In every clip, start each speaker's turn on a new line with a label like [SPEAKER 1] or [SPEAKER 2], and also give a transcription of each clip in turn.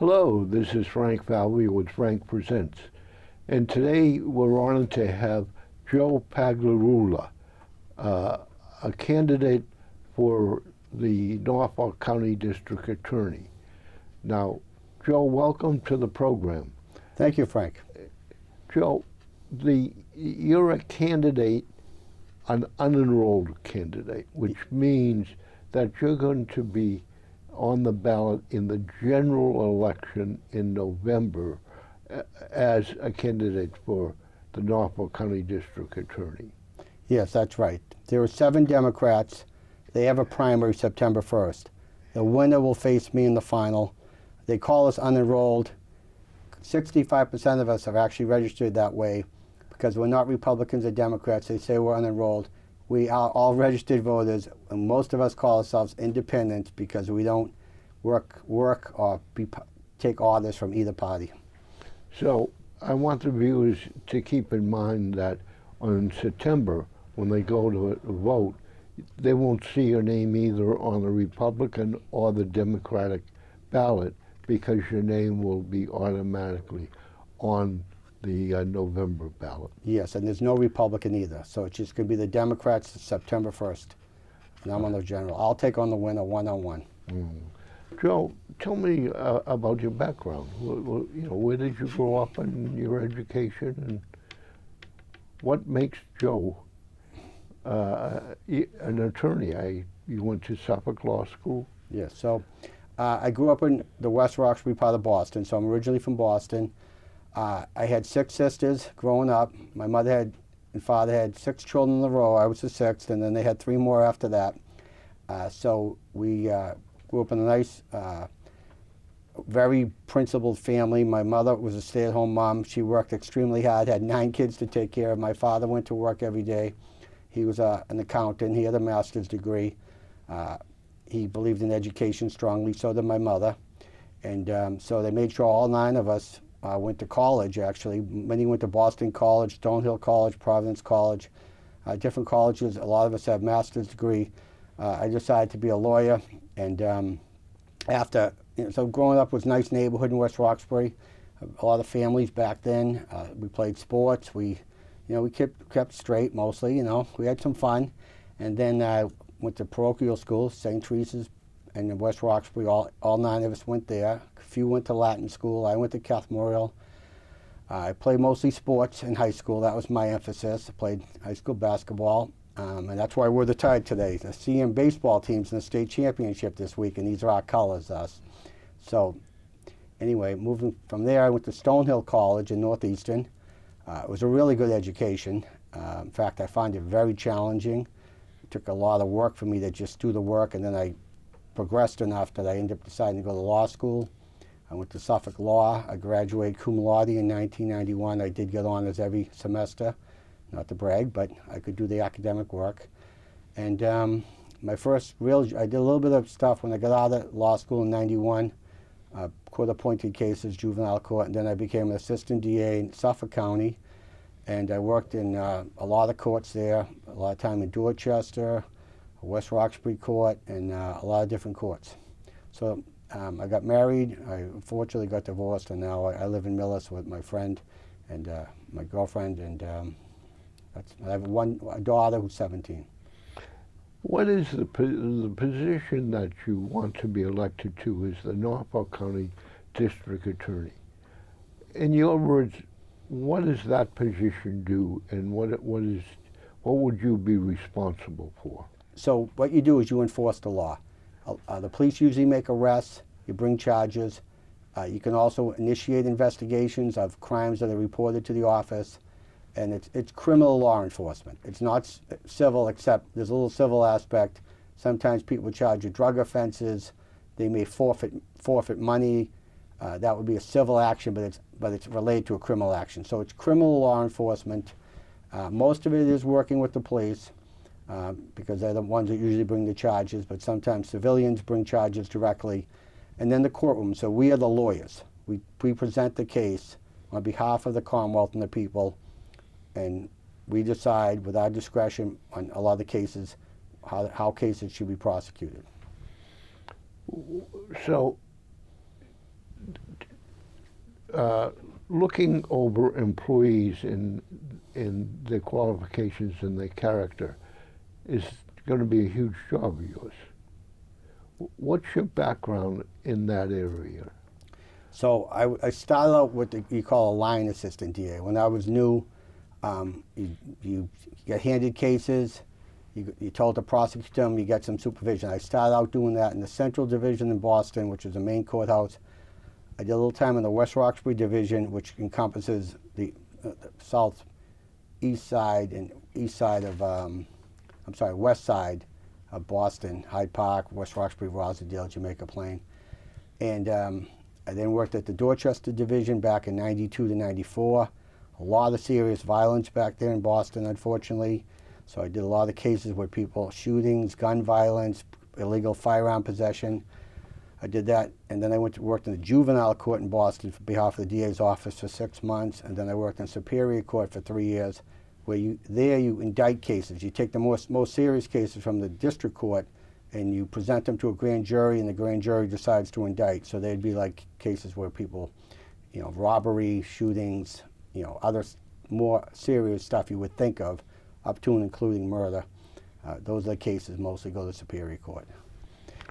[SPEAKER 1] Hello, this is Frank Falvey with Frank Presents, and today we're honored to have Joe Pagliarulo, a candidate for the Norfolk County District Attorney. Now, Joe, welcome to the program.
[SPEAKER 2] Thank you, Frank.
[SPEAKER 1] Joe, you're a candidate, an unenrolled candidate, which means that you're going to be on the ballot in the general election in November as a candidate for the Norfolk County District Attorney.
[SPEAKER 2] Yes, that's right. There are 7 Democrats. They have a primary September 1st. The winner will face me in the final. They call us unenrolled. 65% of us are actually registered that way because we're not Republicans or Democrats. They say we're unenrolled. We are all registered voters, and most of us call ourselves independents because we don't work or take orders from either party.
[SPEAKER 1] So I want the viewers to keep in mind that on September, when they go to vote, they won't see your name either on the Republican or the Democratic ballot because your name will be automatically on the November ballot.
[SPEAKER 2] Yes, and there's no Republican either, so it's just going to be the Democrats September 1st. And I'm on the general. I'll take on the winner one-on-one.
[SPEAKER 1] Joe, tell me about your background. Where did you grow up and your education, and what makes Joe an attorney? You went to Suffolk Law School?
[SPEAKER 2] Yes, so I grew up in the West Roxbury part of Boston, so I'm originally from Boston. I had 6 sisters growing up. My mother and father had 6 children in a row. I was the 6th, and then they had 3 more after that. So we grew up in a nice, very principled family. My mother was a stay-at-home mom. She worked extremely hard, had 9 kids to take care of. My father went to work every day. He was an accountant. He had a master's degree. He believed in education strongly, so did my mother. And so they made sure all 9 of us went to college, actually. Many went to Boston College, Stonehill College, Providence College, different colleges. A lot of us have master's degree. I decided to be a lawyer, and so growing up was a nice neighborhood in West Roxbury. A lot of families back then. We played sports. We kept straight mostly. We had some fun, and then I went to parochial school, St. Teresa's, and in West Roxbury. All 9 of us went there. A few went to Latin school. I went to Catholic Memorial. I played mostly sports in high school. That was my emphasis. I played high school basketball, and that's why we're the tie today. The CM baseball team's in the state championship this week, and these are our colors. So anyway, moving from there, I went to Stonehill College in Northeastern. It was a really good education. In fact, I find it very challenging. It took a lot of work for me to just do the work, and then I progressed enough that I ended up deciding to go to law school. I went to Suffolk Law. I graduated cum laude in 1991. I did get honors every semester, not to brag, but I could do the academic work. And my first I did a little bit of stuff when I got out of law school in 91, court-appointed cases, juvenile court, and then I became an assistant DA in Suffolk County. And I worked in a lot of courts there, a lot of time in Dorchester, West Roxbury Court, and a lot of different courts. So I got married. I unfortunately got divorced, and now I live in Millis with my friend and my girlfriend, and I have a daughter who's 17.
[SPEAKER 1] What is the position that you want to be elected to as the Norfolk County District Attorney? In your words, what does that position do, and what would you be responsible for?
[SPEAKER 2] So what you do is you enforce the law. The police usually make arrests, you bring charges. You can also initiate investigations of crimes that are reported to the office, and it's criminal law enforcement. It's not civil, except there's a little civil aspect. Sometimes people charge you drug offenses. They may forfeit money. That would be a civil action, but it's related to a criminal action. So it's criminal law enforcement. Most of it is working with the police. Because they're the ones that usually bring the charges, but sometimes civilians bring charges directly. And then the courtroom, so we are the lawyers. We present the case on behalf of the Commonwealth and the people, and we decide with our discretion on a lot of the cases how cases should be prosecuted.
[SPEAKER 1] So uh, looking over employees in their qualifications and their character is going to be a huge job of yours. What's your background in that area?
[SPEAKER 2] So I started out with you call a line assistant DA. When I was new, you get handed cases, you told to prosecute them, you get some supervision. I started out doing that in the Central Division in Boston, which is the main courthouse. I did a little time in the West Roxbury Division, which encompasses the southeast side and east side of, west side of Boston, Hyde Park, West Roxbury, Roslindale, Jamaica Plain. And I then worked at the Dorchester Division back in 92 to 94. A lot of serious violence back there in Boston, unfortunately. So I did a lot of cases where people, shootings, gun violence, illegal firearm possession. I did that, and then I went to work in the juvenile court in Boston for behalf of the DA's office for 6 months, and then I worked in Superior Court for 3 years, where you indict cases. You take the most serious cases from the district court, and you present them to a grand jury, and the grand jury decides to indict. So they'd be like cases where people, robbery, shootings, other more serious stuff you would think of, up to and including murder. Those are the cases mostly go to Superior Court.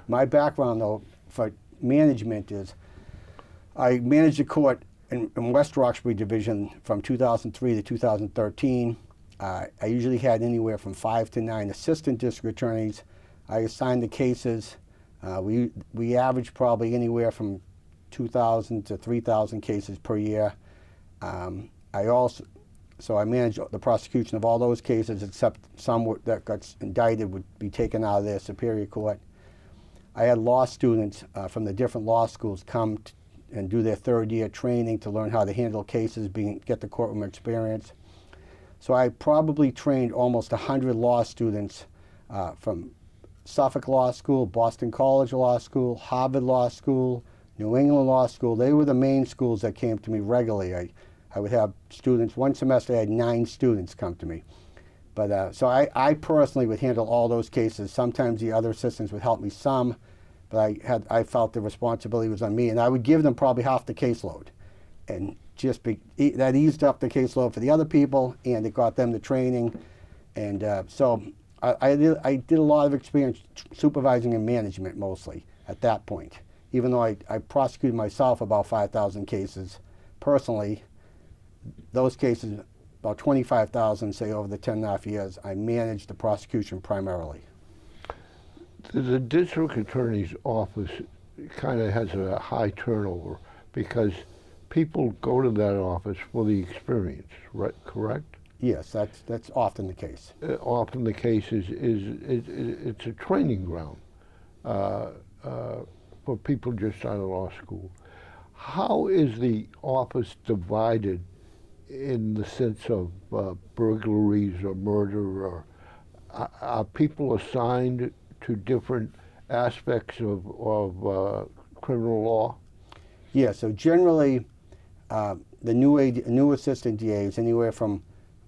[SPEAKER 2] My background, though, for management is I managed the court in West Roxbury Division from 2003 to 2013. I usually had anywhere from 5 to 9 assistant district attorneys. I assigned the cases. We averaged probably anywhere from 2,000 to 3,000 cases per year. So I managed the prosecution of all those cases, except some that got indicted would be taken out of their Superior Court. I had law students from the different law schools come and do their third-year training to learn how to handle cases, get the courtroom experience. So I probably trained almost 100 law students from Suffolk Law School, Boston College Law School, Harvard Law School, New England Law School. They were the main schools that came to me regularly. I would have students, one semester I had 9 students come to me. But so I personally would handle all those cases. Sometimes the other assistants would help me some, but I felt the responsibility was on me, and I would give them probably half the caseload, and that eased up the caseload for the other people, and it got them the training, and so I did a lot of experience supervising and management mostly at that point. Even though I prosecuted myself about 5,000 cases personally, those cases, about 25,000, say, over the 10.5 years, I managed the prosecution primarily.
[SPEAKER 1] The district attorney's office kind of has a high turnover because people go to that office for the experience, right? Correct?
[SPEAKER 2] Yes, that's often the case.
[SPEAKER 1] Often the case is it's a training ground for people just out of law school. How is the office divided in the sense of burglaries or murder, or are people assigned to different aspects of criminal law?
[SPEAKER 2] Yeah, so generally the new assistant DAs, anywhere from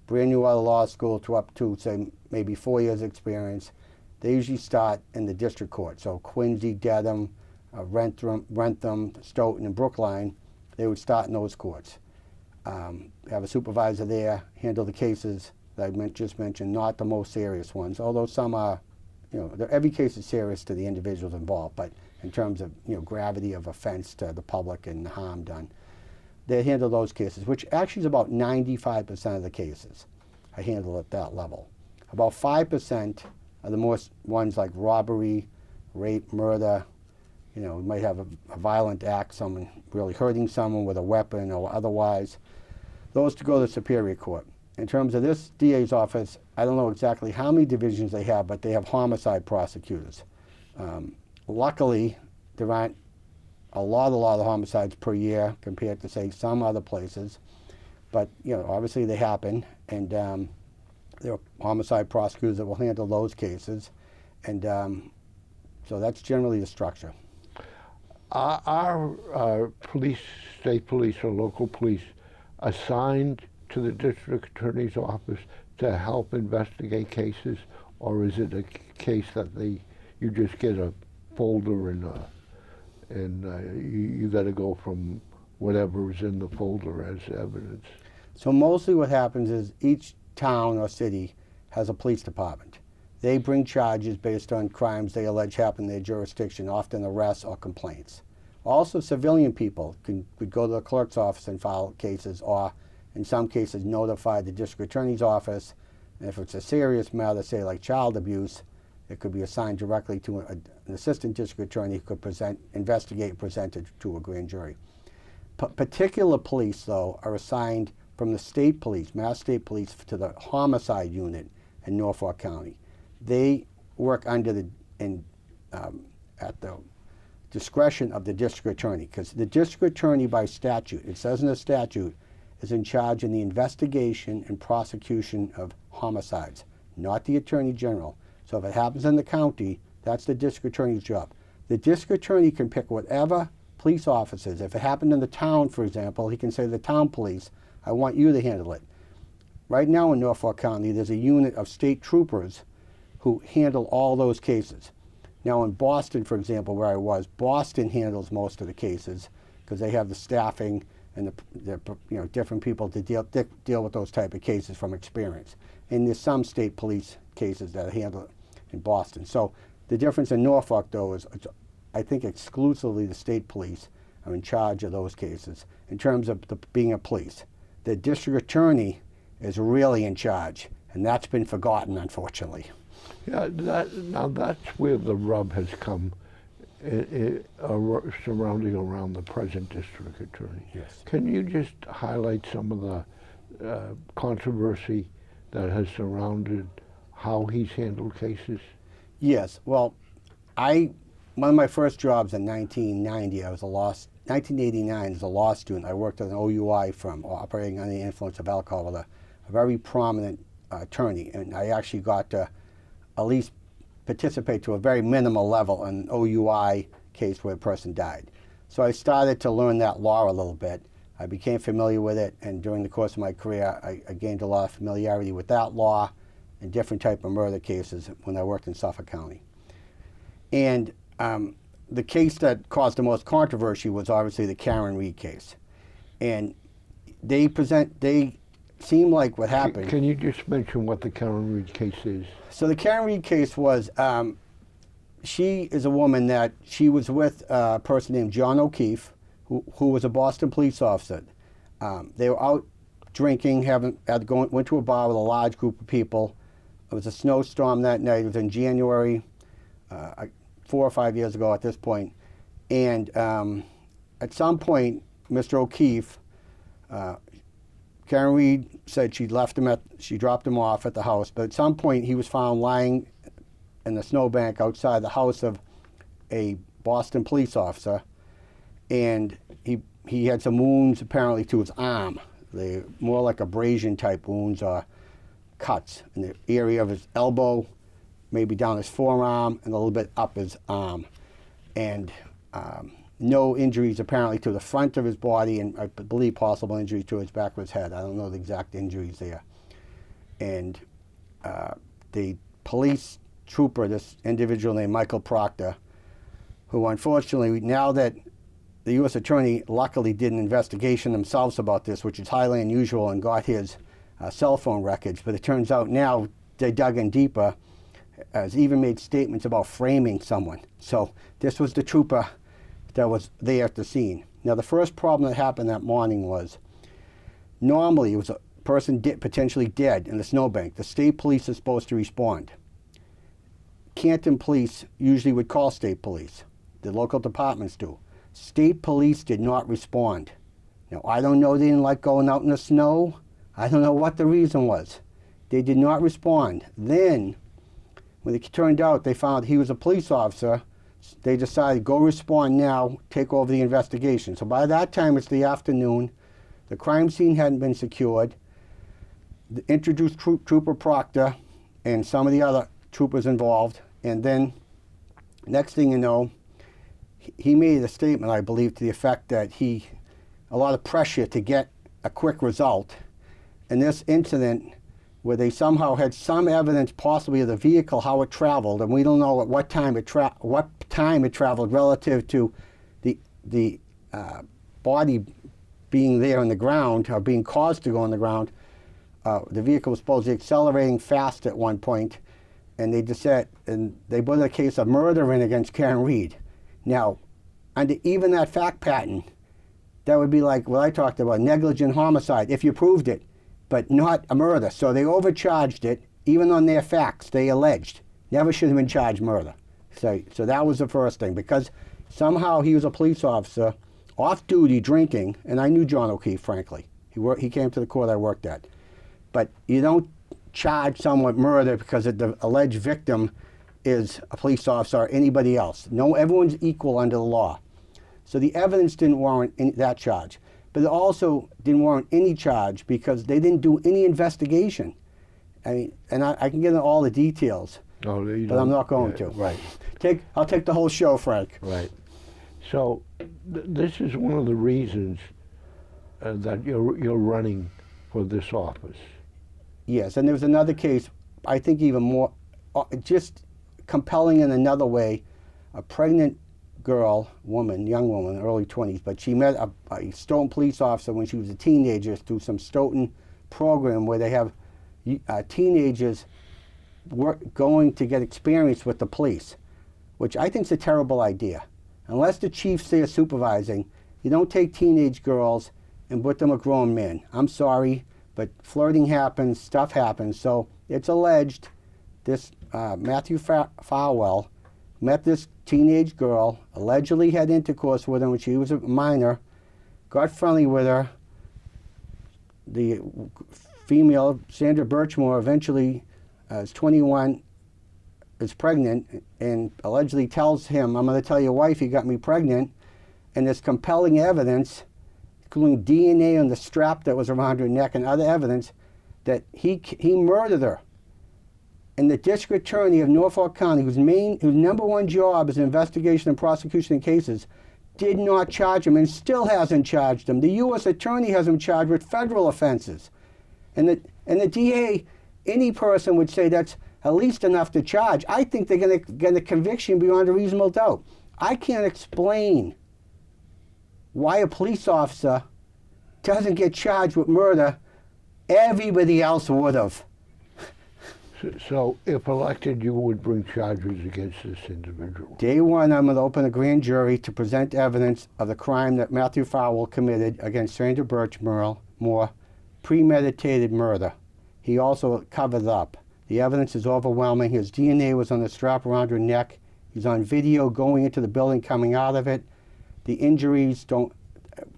[SPEAKER 2] brand new out of law school to up to, say, maybe 4 years experience, they usually start in the district court. So Quincy, Dedham, Rentham, Stoughton, and Brookline, they would start in those courts. Have a supervisor there, handle the cases that I just mentioned, not the most serious ones, although some are, every case is serious to the individuals involved, but in terms of, gravity of offense to the public and harm done, they handle those cases, which actually is about 95% of the cases I handle at that level. About 5% are the most ones like robbery, rape, murder. We might have a violent act, someone really hurting someone with a weapon or otherwise. Those to go to Superior Court. In terms of this DA's office, I don't know exactly how many divisions they have, but they have homicide prosecutors. Luckily, there aren't a lot of homicides per year compared to, say, some other places. But, obviously they happen, and there are homicide prosecutors that will handle those cases. And so that's generally the structure.
[SPEAKER 1] Are police, state police or local police assigned to the district attorney's office to help investigate cases, or is it a case that you just get a folder and you got to go from whatever is in the folder as evidence?
[SPEAKER 2] So mostly what happens is each town or city has a police department. They bring charges based on crimes they allege happen in their jurisdiction, often arrests or complaints. Also, civilian people could go to the clerk's office and file cases, or in some cases notify the district attorney's office. And if it's a serious matter, say like child abuse, it could be assigned directly to an assistant district attorney who could investigate and present it to a grand jury. Particular police, though, are assigned from the state police, Mass State Police, to the homicide unit in Norfolk County. They work under at the discretion of the district attorney, because the district attorney by statute, it says in the statute, is in charge in the investigation and prosecution of homicides, not the attorney general. So if it happens in the county, that's the district attorney's job. The district attorney can pick whatever police officers. If it happened in the town, for example, he can say to the town police, I want you to handle it. Right now in Norfolk County, there's a unit of state troopers who handle all those cases. Now in Boston, for example, where I was, Boston handles most of the cases because they have the staffing and the different people to deal with those type of cases from experience. And there's some state police cases that are handled in Boston. So the difference in Norfolk, though, is I think exclusively the state police are in charge of those cases in terms of being a police. The district attorney is really in charge, and that's been forgotten, unfortunately.
[SPEAKER 1] Yeah, now that's where the rub has come, surrounding around the present district attorney.
[SPEAKER 2] Yes.
[SPEAKER 1] Can you just highlight some of the controversy that has surrounded how he's handled cases?
[SPEAKER 2] Yes. Well, one of my first jobs in 1990, 1989 as a law student, I worked at an OUI firm operating under the influence of alcohol with a very prominent attorney, and I actually got to at least participate to a very minimal level in an OUI case where a person died. So I started to learn that law a little bit. I became familiar with it, and during the course of my career, I gained a lot of familiarity with that law and different type of murder cases when I worked in Suffolk County. And the case that caused the most controversy was obviously the Karen Reed case. And they seem like what happened.
[SPEAKER 1] Can you just mention what the Karen Reed case is?
[SPEAKER 2] So the Karen Reed case was, she is a woman that she was with a person named John O'Keefe, who was a Boston police officer. They were out drinking, went to a bar with a large group of people. It was a snowstorm that night. It was in January, 4 or 5 years ago at this point. And at some point, Mr. O'Keefe, Karen Reed said she dropped him off at the house, but at some point he was found lying in the snowbank outside the house of a Boston police officer, and he had some wounds apparently to his arm. They're more like abrasion type wounds or cuts in the area of his elbow, maybe down his forearm, and a little bit up his arm. And no injuries apparently to the front of his body, and I believe possible injuries to his back of his head. I don't know the exact injuries there. And the police trooper, this individual named Michael Proctor, who unfortunately, now that the U.S. Attorney luckily did an investigation themselves about this, which is highly unusual, and got his cell phone records, but it turns out now they dug in deeper, has even made statements about framing someone. So this was the trooper that was there at the scene. Now the first problem that happened that morning was, normally it was a person potentially dead in the snowbank. The state police is supposed to respond. Canton police usually would call state police. The local departments do. State police did not respond. Now I don't know, they didn't like going out in the snow. I don't know what the reason was. They did not respond. Then, when it turned out they found he was a police officer, they decided, go respond now, take over the investigation. So by that time, it's the afternoon. The crime scene hadn't been secured. Introduced Trooper Proctor and some of the other troopers involved. And then, next thing you know, he made a statement, I believe, to the effect that a lot of pressure to get a quick result. In this incident, where they somehow had some evidence possibly of the vehicle, how it traveled, and we don't know at what time it traveled relative to the body being there on the ground, or being caused to go on the ground. The vehicle was supposedly accelerating fast at one point, and they just said, and they put a case of murder in against Karen Reed. Now, under even that fact pattern, that would be like what I talked about, negligent homicide, if you proved it, but not a murder. So they overcharged it, even on their facts, they alleged. Never should have been charged murder. So that was the first thing, because somehow he was a police officer, off duty, drinking, and I knew John O'Keefe, frankly. He came to the court I worked at. But you don't charge someone with murder because the alleged victim is a police officer or anybody else. No, everyone's equal under the law. So the evidence didn't warrant that charge. But it also didn't warrant any charge because they didn't do any investigation. I mean, and I can get into all the details, but I'm not going to.
[SPEAKER 1] Right.
[SPEAKER 2] I'll take the whole show, Frank.
[SPEAKER 1] Right. So this is one of the reasons that you're running for this office.
[SPEAKER 2] Yes, and there was another case, I think even more, just compelling in another way. A pregnant young woman, early 20s, but she met a Stoughton police officer when she was a teenager through some Stoughton program where they have teenagers going to get experience with the police, which I think is a terrible idea. Unless the chief's there supervising, you don't take teenage girls and put them with grown men. I'm sorry, but flirting happens, stuff happens. So it's alleged this Matthew Farwell met this teenage girl, allegedly had intercourse with her when she was a minor, got friendly with her. The female, Sandra Birchmore, eventually is 21, is pregnant, and allegedly tells him, I'm going to tell your wife you got me pregnant. And there's compelling evidence, including DNA on the strap that was around her neck and other evidence, that he murdered her. And the district attorney of Norfolk County, whose number one job is investigation and prosecution in cases, did not charge him and still hasn't charged him. The U.S. attorney has him charged with federal offenses. And the DA, any person would say that's at least enough to charge. I think they're going to get a conviction beyond a reasonable doubt. I can't explain why a police officer doesn't get charged with murder. Everybody else would have.
[SPEAKER 1] So if elected, you would bring charges against this individual?
[SPEAKER 2] Day one, I'm going to open a grand jury to present evidence of the crime that Matthew Farwell committed against Sandra Birchmore, premeditated murder. He also covered up. The evidence is overwhelming. His DNA was on the strap around her neck. He's on video going into the building, coming out of it. The injuries don't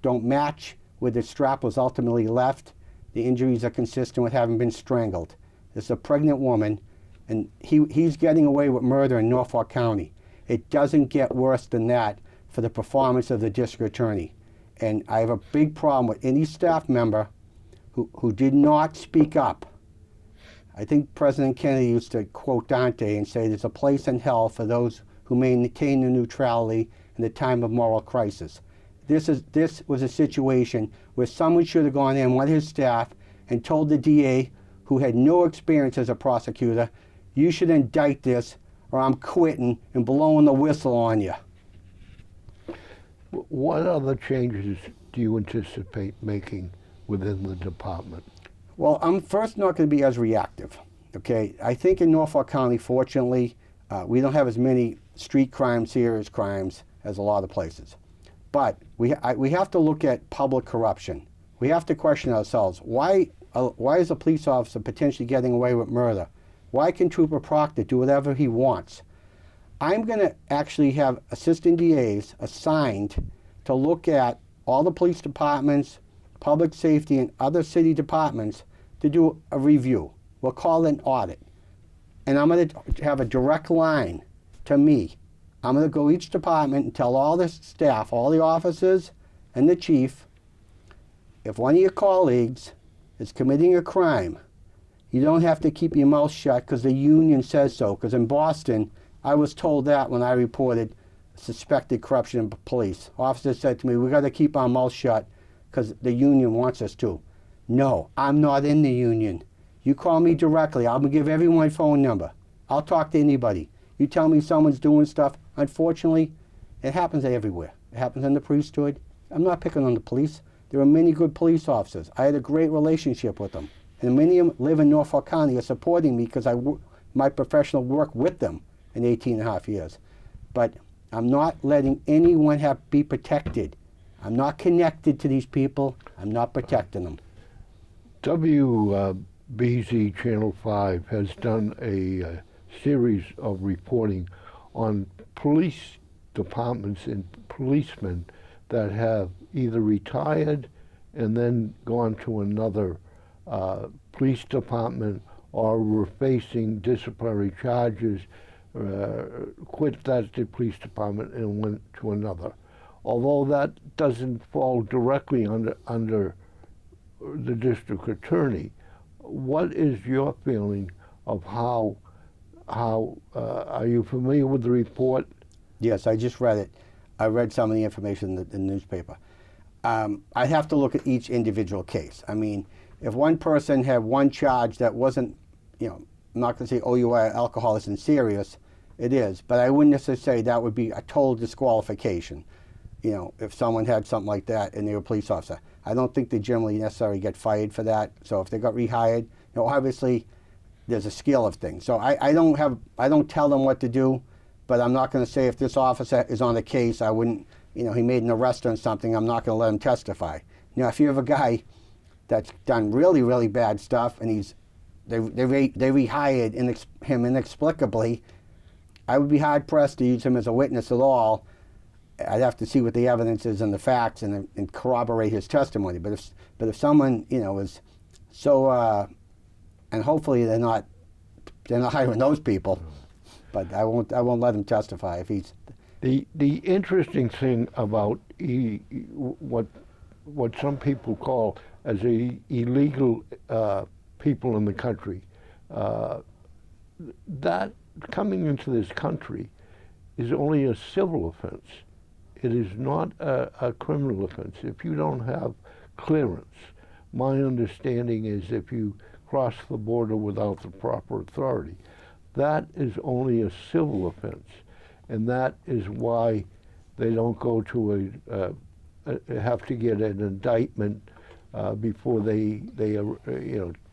[SPEAKER 2] match where the strap was ultimately left. The injuries are consistent with having been strangled. This is a pregnant woman, and he's getting away with murder in Norfolk County. It doesn't get worse than that for the performance of the district attorney. And I have a big problem with any staff member who did not speak up. I think President Kennedy used to quote Dante and say, there's a place in hell for those who maintain their neutrality in the time of moral crisis. This was a situation where someone should have gone in, one of his staff, and told the DA, who had no experience as a prosecutor, you should indict this or I'm quitting and blowing the whistle on you.
[SPEAKER 1] What other changes do you anticipate making within the department?
[SPEAKER 2] Well, I'm first not going to be as reactive, okay? I think in Norfolk County, fortunately, we don't have as many street crimes, serious crimes, as a lot of places. But we have to look at public corruption. We have to question ourselves, why is a police officer potentially getting away with murder? Why can Trooper Proctor do whatever he wants? I'm going to actually have assistant DAs assigned to look at all the police departments, public safety, and other city departments to do a review. We'll call it an audit. And I'm going to have a direct line to me. I'm going to go each department and tell all the staff, all the officers, and the chief, if one of your colleagues is committing a crime, you don't have to keep your mouth shut because the union says so. Because in Boston, I was told that when I reported suspected corruption in police. Officers said to me, we got to keep our mouth shut because the union wants us to. No, I'm not in the union. You call me directly. I'm going to give everyone my phone number. I'll talk to anybody. You tell me someone's doing stuff. Unfortunately, it happens everywhere. It happens in the priesthood. I'm not picking on the police. There are many good police officers. I had a great relationship with them. And many of them live in Norfolk County are supporting me because my professional work with them in 18 and a half years. But I'm not letting anyone be protected. I'm not connected to these people. I'm not protecting them.
[SPEAKER 1] WBZ Channel 5 has done a series of reporting on police departments and policemen that have either retired and then gone to another police department or were facing disciplinary charges, quit that police department and went to another. Although that doesn't fall directly under the district attorney, what is your feeling of how are you familiar with the report?
[SPEAKER 2] Yes, I just read it. I read some of the information in the newspaper. I'd have to look at each individual case. I mean, if one person had one charge that wasn't, I'm not going to say OUI alcohol isn't serious, it is, but I wouldn't necessarily say that would be a total disqualification. If someone had something like that and they were a police officer. I don't think they generally necessarily get fired for that. So if they got rehired, obviously there's a scale of things. So I don't tell them what to do, but I'm not going to say if this officer is on a case, I wouldn't, he made an arrest on something, I'm not going to let him testify. If you have a guy that's done really, really bad stuff and they rehired him inexplicably, I would be hard pressed to use him as a witness at all. I'd have to see what the evidence is and the facts and corroborate his testimony. But if someone is so, and hopefully they're not hiring those people, but I won't let him testify if he's.
[SPEAKER 1] The interesting thing about what some people call as illegal people in the country, that coming into this country is only a civil offense. It is not a criminal offense. If you don't have clearance, my understanding is if you cross the border without the proper authority, that is only a civil offense. And that is why they don't go to have to get an indictment before they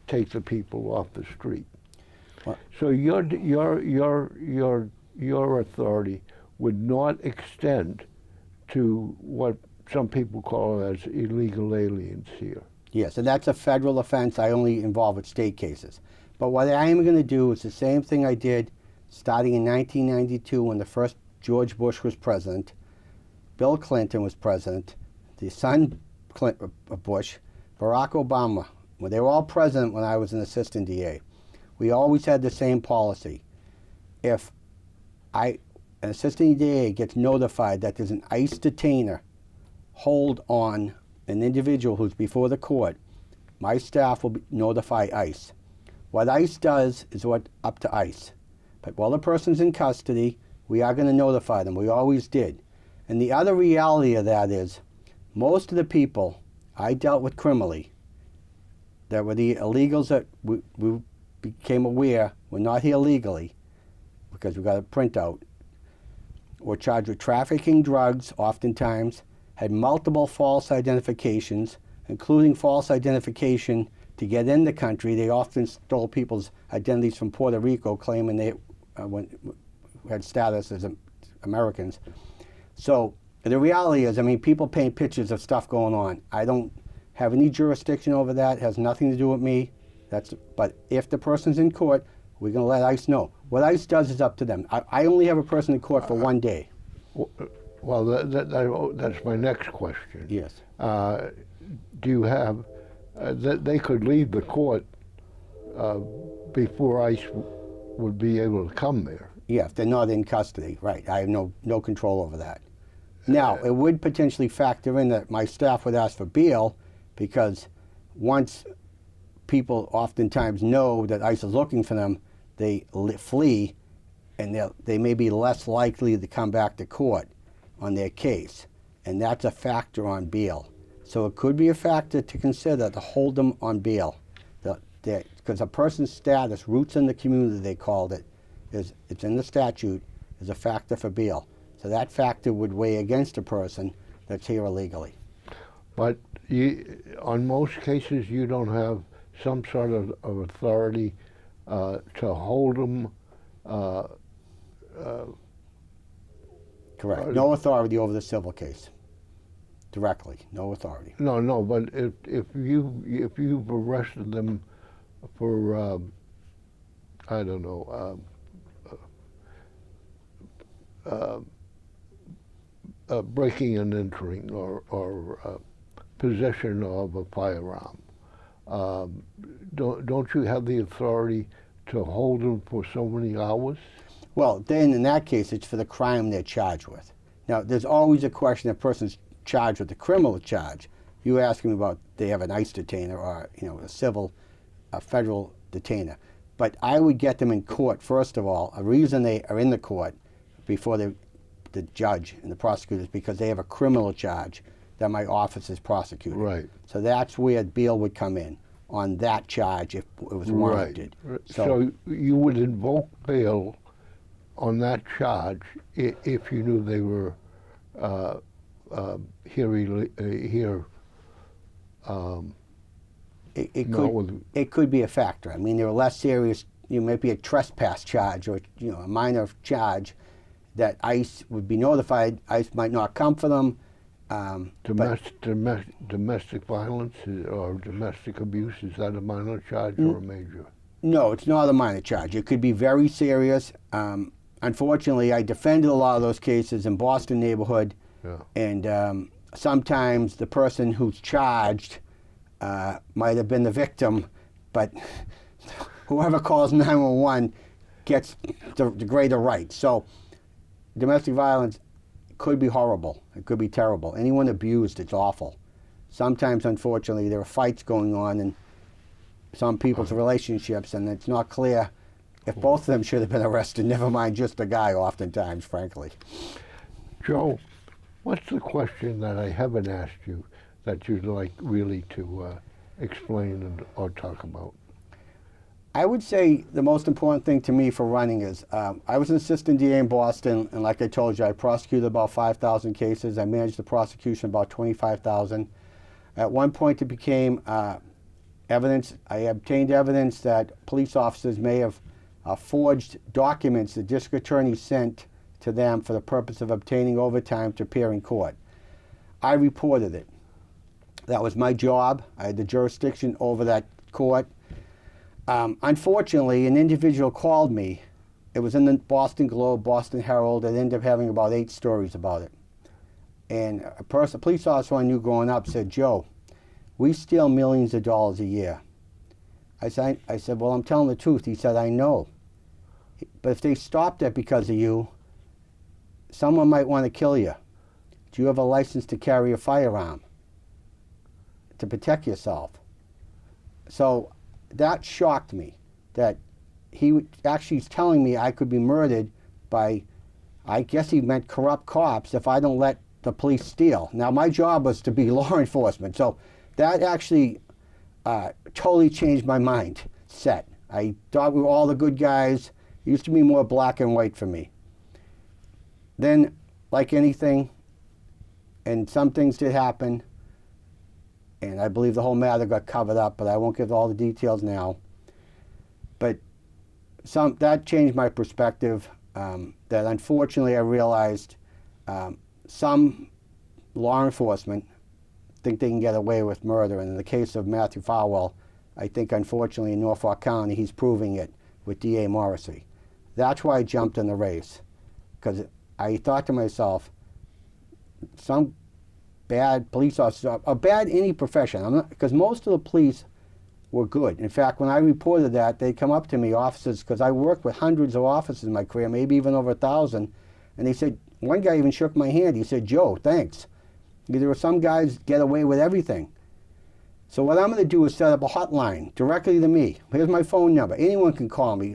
[SPEAKER 1] take the people off the street.
[SPEAKER 2] What?
[SPEAKER 1] So your authority would not extend to what some people call as illegal aliens here.
[SPEAKER 2] Yes, and that's a federal offense. I only involve with state cases. But what I am going to do is the same thing I did starting in 1992 when the first George Bush was president, Bill Clinton was president, the son of Bush, Barack Obama. Well, they were all president when I was an assistant DA. We always had the same policy. If an assistant DA gets notified that there's an ICE detainer hold on an individual who's before the court, my staff will notify ICE. What ICE does is up to ICE. But while the person's in custody, we are going to notify them. We always did. And the other reality of that is most of the people I dealt with criminally that were the illegals that we became aware were not here legally because we got a printout, were charged with trafficking drugs oftentimes, had multiple false identifications, including false identification to get in the country. They often stole people's identities from Puerto Rico, claiming they had status as Americans. So the reality is, people paint pictures of stuff going on. I don't have any jurisdiction over that. It has nothing to do with me. But if the person's in court, we're going to let ICE know. What ICE does is up to them. I only have a person in court for 1 day.
[SPEAKER 1] Well, that's my next question.
[SPEAKER 2] Yes.
[SPEAKER 1] Do you have, they could leave the court before ICE would be able to come there?
[SPEAKER 2] Yeah, if they're not in custody, right. I have no control over that. Now, it would potentially factor in that my staff would ask for bail because once people oftentimes know that ICE is looking for them, they flee and they may be less likely to come back to court on their case. And that's a factor on bail. So it could be a factor to consider to hold them on bail. Because a person's status, roots in the community they called it, it's in the statute, is a factor for bail. So that factor would weigh against a person that's here illegally.
[SPEAKER 1] But on most cases, you don't have some sort of authority to hold them.
[SPEAKER 2] Correct. No authority over the civil case. Directly, no authority.
[SPEAKER 1] No, but if you've arrested them for I don't know breaking and entering or possession of a firearm, don't you have the authority to hold them for so many hours?
[SPEAKER 2] Well, then in that case, it's for the crime they're charged with. Now, there's always a question if a person's charged with a criminal charge. You asking about they have an ICE detainer or a federal detainer. But I would get them in court, first of all. A reason they are in the court before the judge and the prosecutor is because they have a criminal charge that my office is prosecuting.
[SPEAKER 1] Right.
[SPEAKER 2] So that's where bail would come in on that charge if it was warranted.
[SPEAKER 1] Right. So you would invoke bail on that charge if you knew they were
[SPEAKER 2] It could be a factor. I mean, there are less serious. You might be a trespass charge or a minor charge that ICE would be notified. ICE might not come for them.
[SPEAKER 1] Domestic violence or domestic abuse, is that a minor charge or a major?
[SPEAKER 2] No, it's not a minor charge. It could be very serious. Unfortunately, I defended a lot of those cases in Boston neighborhood, and sometimes the person who's charged might have been the victim, but whoever calls 911 gets the greater right. So domestic violence could be horrible. It could be terrible. Anyone abused, it's awful. Sometimes, unfortunately, there are fights going on in some people's relationships, and it's not clear if both of them should have been arrested, never mind just the guy, oftentimes, frankly.
[SPEAKER 1] Joe, what's the question that I haven't asked you that you'd like really to explain or talk about?
[SPEAKER 2] I would say the most important thing to me for running is I was an assistant DA in Boston, and like I told you, I prosecuted about 5,000 cases. I managed the prosecution about 25,000. At one point, it became evidence. I obtained evidence that police officers may have forged documents the district attorney sent to them for the purpose of obtaining overtime to appear in court. I reported it. That was my job. I had the jurisdiction over that court. Unfortunately, an individual called me. It was in the Boston Globe, Boston Herald. It ended up having about 8 stories about it. And a police officer I knew growing up said, "Joe, we steal millions of dollars a year." I said, "Well, I'm telling the truth." He said, "I know. But if they stopped it because of you, someone might want to kill you. Do you have a license to carry a firearm to protect yourself?" So that shocked me, that he actually is telling me I could be murdered by, I guess he meant corrupt cops, if I don't let the police steal. Now, my job was to be law enforcement, so that actually totally changed my mindset. I thought we were all the good guys. It used to be more black and white for me. Then, like anything, and some things did happen, and I believe the whole matter got covered up, but I won't give all the details now. But that changed my perspective, that unfortunately I realized some law enforcement think they can get away with murder. And in the case of Matthew Farwell, I think unfortunately in Norfolk County, he's proving it with D.A. Morrissey. That's why I jumped in the race, because I thought to myself, some bad police officers, or bad any profession, because most of the police were good. In fact, when I reported that, they'd come up to me, officers, because I worked with hundreds of officers in my career, maybe even over 1,000, and they said, one guy even shook my hand. He said, "Joe, thanks. There were some guys get away with everything." So what I'm going to do is set up a hotline directly to me. Here's my phone number. Anyone can call me.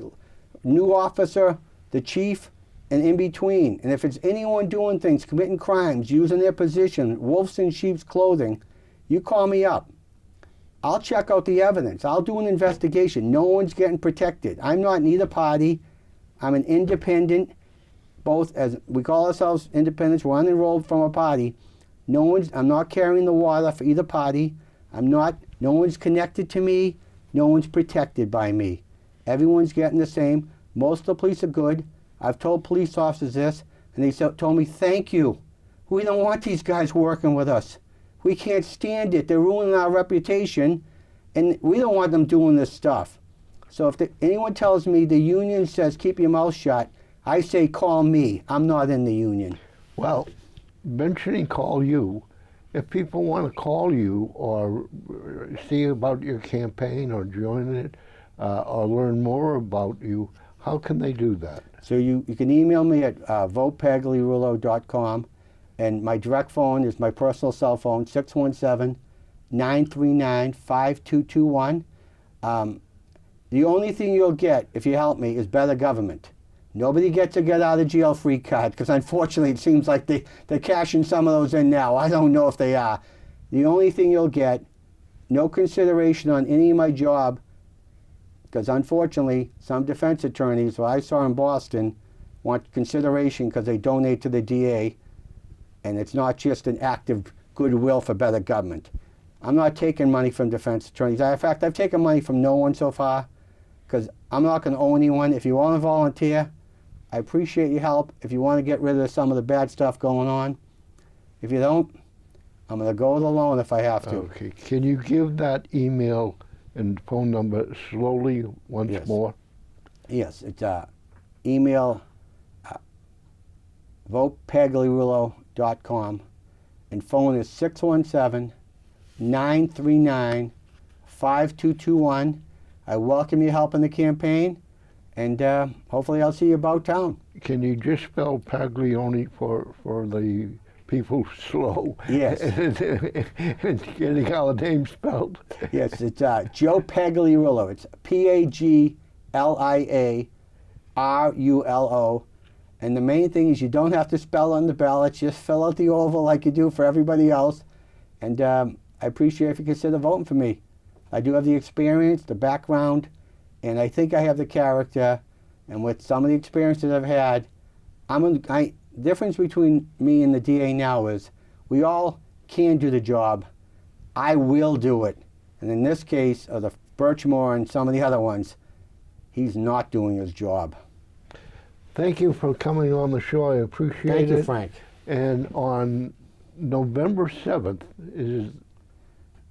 [SPEAKER 2] New officer, the chief, and in between. And if it's anyone doing things, committing crimes, using their position, wolves in sheep's clothing, you call me up. I'll check out the evidence. I'll do an investigation. No one's getting protected. I'm not in either party. I'm an independent, both as we call ourselves independents, we're unenrolled from a party. I'm not carrying the water for either party. No one's connected to me. No one's protected by me. Everyone's getting the same. Most of the police are good. I've told police officers this, and they told me, thank you. We don't want these guys working with us. We can't stand it. They're ruining our reputation, and we don't want them doing this stuff. So if anyone tells me the union says keep your mouth shut, I say call me. I'm not in the union.
[SPEAKER 1] Well, mentioning call you, if people want to call you or see about your campaign or join it or learn more about you, how can they do that?
[SPEAKER 2] So you can email me at votepagliarulo.com, and my direct phone is my personal cell phone, 617-939-5221. The only thing you'll get, if you help me, is better government. Nobody gets a get out of jail free card, because unfortunately it seems like they're cashing some of those in now. I don't know if they are. The only thing you'll get, no consideration on any of my job, because unfortunately some defense attorneys, what I saw in Boston, want consideration because they donate to the DA, and it's not just an act of goodwill for better government. I'm not taking money from defense attorneys. In fact, I've taken money from no one so far, because I'm not going to owe anyone. If you want to volunteer, I appreciate your help. If you want to get rid of some of the bad stuff going on, if you don't, I'm going to go it alone if I have to.
[SPEAKER 1] Okay. Can you give that email and phone number slowly once more?
[SPEAKER 2] Yes. It's email votepagliarulo.com, and phone is 617-939-5221. I welcome your help in the campaign, and hopefully I'll see you about town.
[SPEAKER 1] Can you just spell Paglioni for the people slow?
[SPEAKER 2] Yes.
[SPEAKER 1] and getting our name spelled?
[SPEAKER 2] Yes, it's Joe Pagliarulo. It's Pagliarulo. And the main thing is you don't have to spell on the ballot. Just fill out the oval like you do for everybody else. And I appreciate if you consider voting for me. I do have the experience, the background, and I think I have the character. And with some of the experiences I've had, the difference between me and the DA now is we all can do the job. I will do it. And in this case, of the Birchmore and some of the other ones, he's not doing his job.
[SPEAKER 1] Thank you for coming on the show. I appreciate it.
[SPEAKER 2] Thank you, Frank.
[SPEAKER 1] And on November 7th is...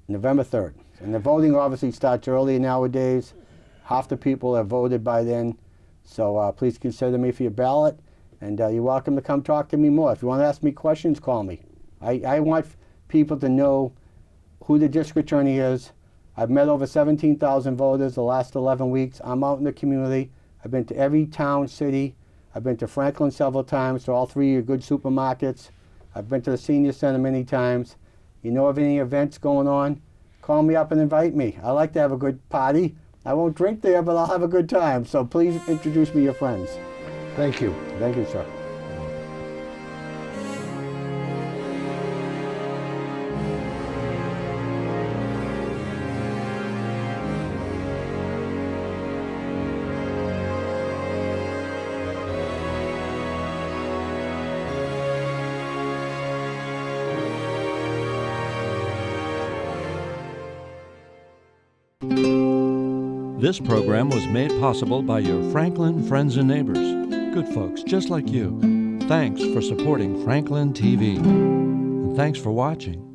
[SPEAKER 2] November 3rd. And the voting obviously starts early nowadays. Half the people have voted by then. So please consider me for your ballot. And you're welcome to come talk to me more. If you want to ask me questions, call me. I want people to know who the district attorney is. I've met over 17,000 voters the last 11 weeks. I'm out in the community. I've been to every town, city. I've been to Franklin several times, to all three of your good supermarkets. I've been to the senior center many times. You know of any events going on, call me up and invite me. I like to have a good party. I won't drink there, but I'll have a good time. So please introduce me to your friends.
[SPEAKER 1] Thank you.
[SPEAKER 2] Thank you, sir.
[SPEAKER 3] This program was made possible by your Franklin friends and neighbors, good folks just like you. Thanks for supporting Franklin TV. And thanks for watching.